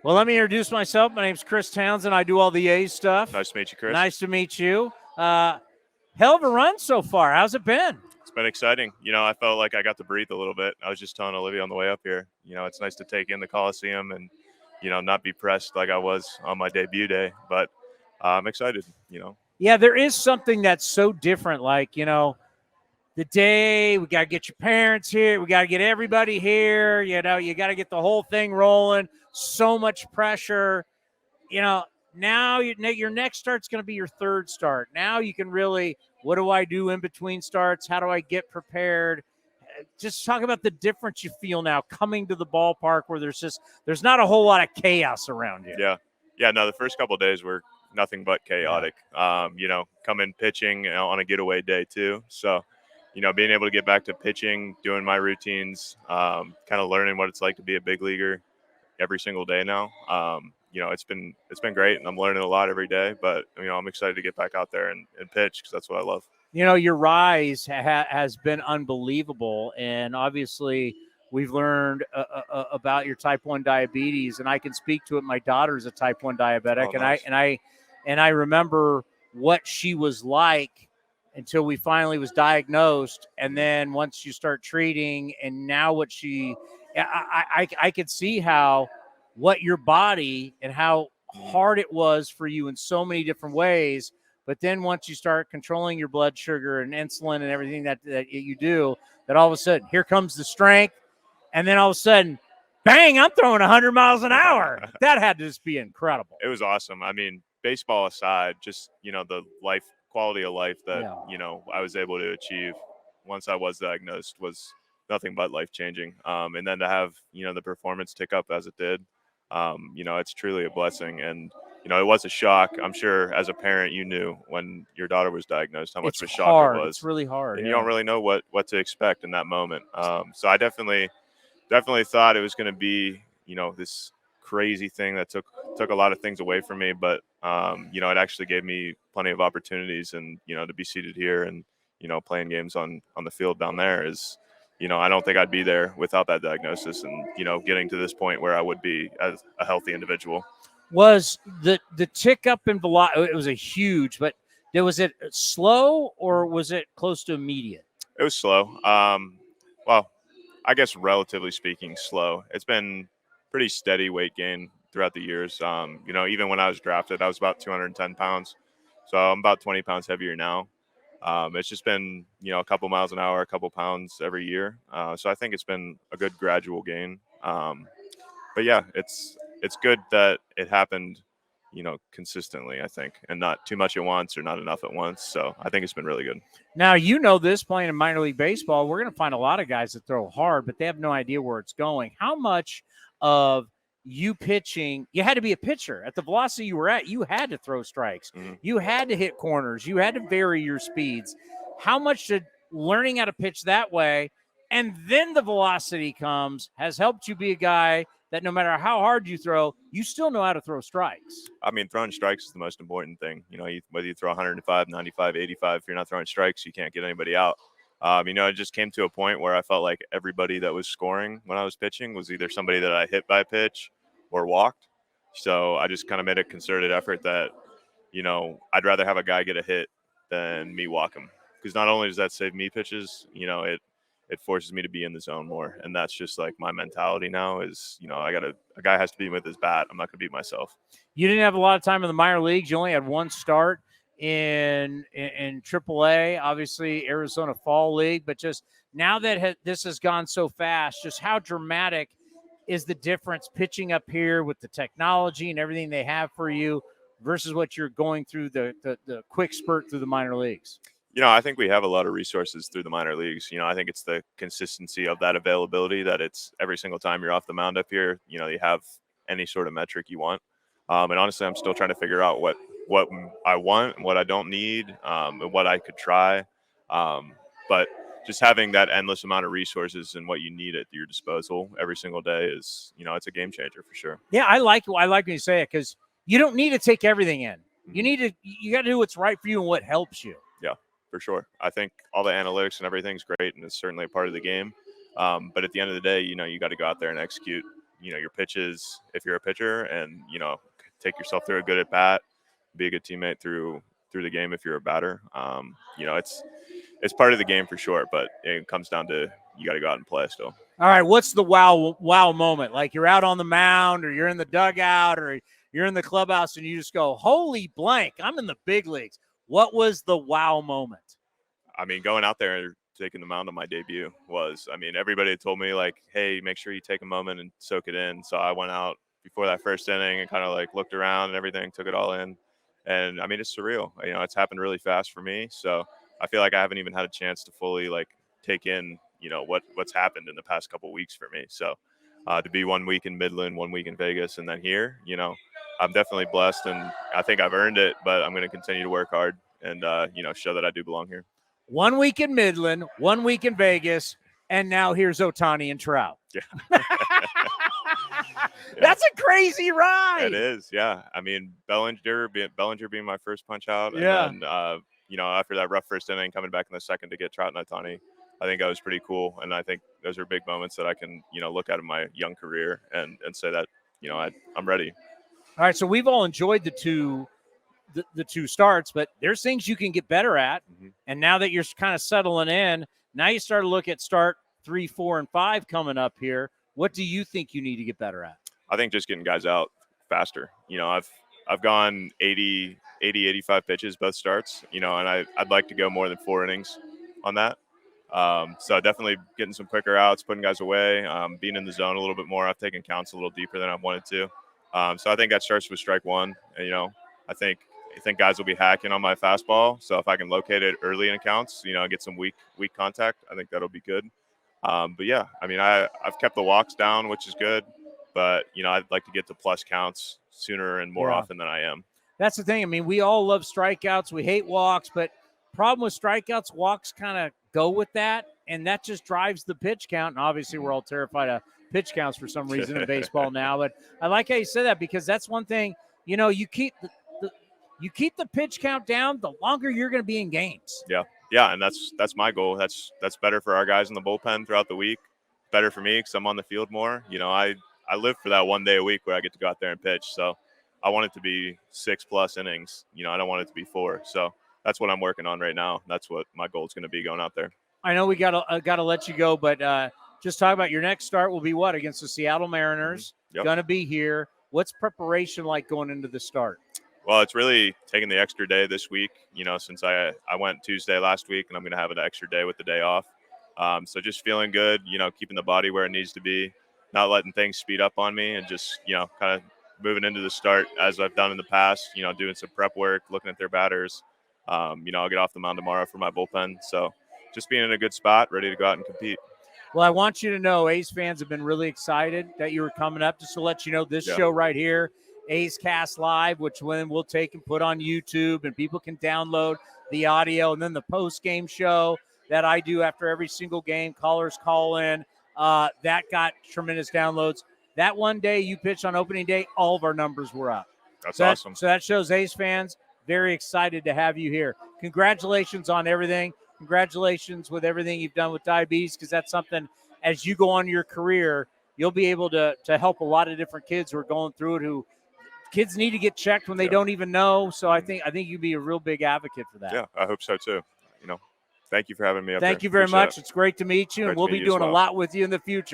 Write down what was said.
Well, let me introduce myself. My name's Chris Townsend. I do all the A stuff. Nice to meet you, Chris. Nice to meet you. Hell of a run so far. How's it been? It's been exciting. I felt like I got to breathe a little bit. I was just telling Olivia on the way up here, it's nice to take in the Coliseum and, not be pressed like I was on my debut day. But I'm excited. Yeah, there is something that's so different. Like, the day, we got to get your parents here. We got to get everybody here. You got to get the whole thing rolling. So much pressure. Now your next start's going to be your third start. Now you can really, what do I do in between starts? How do I get prepared? Just talk about the difference you feel now coming to the ballpark where there's not a whole lot of chaos around you. Yeah. No, the first couple of days were nothing but chaotic. Coming pitching on a getaway day too. So, being able to get back to pitching, doing my routines, kind of learning what it's like to be a big leaguer every single day now. It's been great, and I'm learning a lot every day. But I'm excited to get back out there and pitch because that's what I love. Your rise has been unbelievable, and obviously we've learned about your type 1 diabetes, and I can speak to it. My daughter's a type 1 diabetic, Oh, nice. and I remember what she was like until we finally was diagnosed, and then once you start treating, and now what I could see how what your body and how hard it was for you in so many different ways. But then once you start controlling your blood sugar and insulin and everything that you do, that all of a sudden here comes the strength, and then all of a sudden, bang! I'm throwing 100 miles an hour. That had to just be incredible. It was awesome. I mean, baseball aside, just the quality of life that I was able to achieve once I was diagnosed was nothing but life changing. And then to have the performance tick up as it did, it's truly a blessing. And it was a shock. I'm sure as a parent, you knew when your daughter was diagnosed how much of a shock hard. it was. It's really hard. And you don't really know what to expect in that moment. So I definitely thought it was going to be, this crazy thing that took a lot of things away from me. But, it actually gave me plenty of opportunities, and, to be seated here and, playing games on the field down there is, I don't think I'd be there without that diagnosis and, getting to this point where I would be as a healthy individual. Was the tick up in velocity, it was a huge, but was it slow or was it close to immediate? It was slow. Well, I guess relatively speaking, slow. It's been pretty steady weight gain throughout the years. Even when I was drafted, I was about 210 pounds. So I'm about 20 pounds heavier now. It's just been, a couple miles an hour, a couple pounds every year. So I think it's been a good gradual gain. But yeah, it's good that it happened, consistently, I think, and not too much at once or not enough at once. So I think it's been really good. Now, this playing in minor league baseball, we're going to find a lot of guys that throw hard, but they have no idea where it's going. How much of you pitching, you had to be a pitcher at the velocity you were at, you had to throw strikes. Mm-hmm. You had to hit corners. You had to vary your speeds. How much did learning how to pitch that way and then the velocity comes has helped you be a guy that no matter how hard you throw, you still know how to throw strikes? I mean, throwing strikes is the most important thing. Whether you throw 105, 95, 85, if you're not throwing strikes, you can't get anybody out. It just came to a point where I felt like everybody that was scoring when I was pitching was either somebody that I hit by a pitch or walked. So I just kind of made a concerted effort that, I'd rather have a guy get a hit than me walk him. Because not only does that save me pitches, it forces me to be in the zone more. And that's just like my mentality now is, a guy has to be with his bat. I'm not going to beat myself. You didn't have a lot of time in the minor leagues. You only had one start in AAA, obviously Arizona Fall League, but just now that this has gone so fast, just how dramatic is the difference pitching up here with the technology and everything they have for you versus what you're going through the quick spurt through the minor leagues? I think we have a lot of resources through the minor leagues. I think it's the consistency of that availability that it's every single time you're off the mound up here, you have any sort of metric you want. And honestly, I'm still trying to figure out what I want and what I don't need, and what I could try. But just having that endless amount of resources and what you need at your disposal every single day is, it's a game changer for sure. Yeah, I like when you say it because you don't need to take everything in. Mm-hmm. You got to do what's right for you and what helps you. Yeah, for sure. I think all the analytics and everything's great, and it's certainly a part of the game. But at the end of the day, you got to go out there and execute. your pitches if you're a pitcher, and take yourself through a good at bat, be a good teammate through the game if you're a batter. It's part of the game for sure, but it comes down to you got to go out and play still. All right, what's the wow moment? Like you're out on the mound, or you're in the dugout, or you're in the clubhouse, and you just go, "Holy blank! I'm in the big leagues." What was the wow moment? I mean, going out there and taking the mound on my debut was, everybody had told me like, hey, make sure you take a moment and soak it in. So I went out before that first inning and kind of like looked around and everything, took it all in. And it's surreal. It's happened really fast for me. So I feel like I haven't even had a chance to fully like take in, what's happened in the past couple of weeks for me. So to be 1 week in Midland, 1 week in Vegas, and then here, I'm definitely blessed, and I think I've earned it, but I'm going to continue to work hard and, show that I do belong here. 1 week in Midland, 1 week in Vegas, and now here's Ohtani and Trout. Yeah. That's a crazy ride. It is, yeah. Bellinger being my first punch out. Yeah. And then, after that rough first inning, coming back in the second to get Trout and Ohtani, I think that was pretty cool. And I think those are big moments that I can, look at in my young career and say that, I'm ready. All right, so we've all enjoyed the two starts, but there's things you can get better at. Mm-hmm. And now that you're kind of settling in, now you start to look at start 3, 4, and 5 coming up here. What do you think you need to get better at? I think just getting guys out faster. I've gone 80, 85 pitches both starts, and I'd like to go more than 4 innings on that. So definitely getting some quicker outs, putting guys away, being in the zone a little bit more. I've taken counts a little deeper than I've wanted to. So I think that starts with strike one. And, I think guys will be hacking on my fastball. So if I can locate it early in accounts, get some weak contact, I think that'll be good. But yeah, I've kept the walks down, which is good. But, I'd like to get to plus counts sooner and more often than I am. That's the thing. We all love strikeouts. We hate walks, but problem with strikeouts, walks kind of go with that, and that just drives the pitch count. And obviously we're all terrified of pitch counts for some reason in baseball now. But I like how you said that, because that's one thing, you keep the pitch count down, the longer you're going to be in games. Yeah, and that's my goal. That's better for our guys in the bullpen throughout the week. Better for me because I'm on the field more. I live for that 1 day a week where I get to go out there and pitch. So I want it to be 6+ innings. I don't want it to be 4. So that's what I'm working on right now. That's what my goal is going to be going out there. I know we gotta let you go, but just talk about your next start will be what, against the Seattle Mariners. Mm-hmm. Yep. Going to be here. What's preparation like going into the start? Well, it's really taking the extra day this week, since I went Tuesday last week, and I'm going to have an extra day with the day off. So just feeling good, keeping the body where it needs to be, not letting things speed up on me, and just, kind of moving into the start as I've done in the past, doing some prep work, looking at their batters. I'll get off the mound tomorrow for my bullpen. So just being in a good spot, ready to go out and compete. Well, I want you to know A's fans have been really excited that you were coming up. Just to let you know, this show right here, A's Cast Live, which we'll take and put on YouTube, and people can download the audio. And then the post-game show that I do after every single game, callers call in, that got tremendous downloads. That one day you pitched on opening day, all of our numbers were up. That's awesome. So that shows A's fans very excited to have you here. Congratulations on everything. Congratulations with everything you've done with diabetes, because that's something, as you go on your career, you'll be able to help a lot of different kids who are going through it, who kids need to get checked when they don't even know. So I think you'd be a real big advocate for that. Yeah, I hope so too. Thank you for having me up Thank there. you very Appreciate much. it. It's great to meet you, and we'll be doing a lot with you in the future.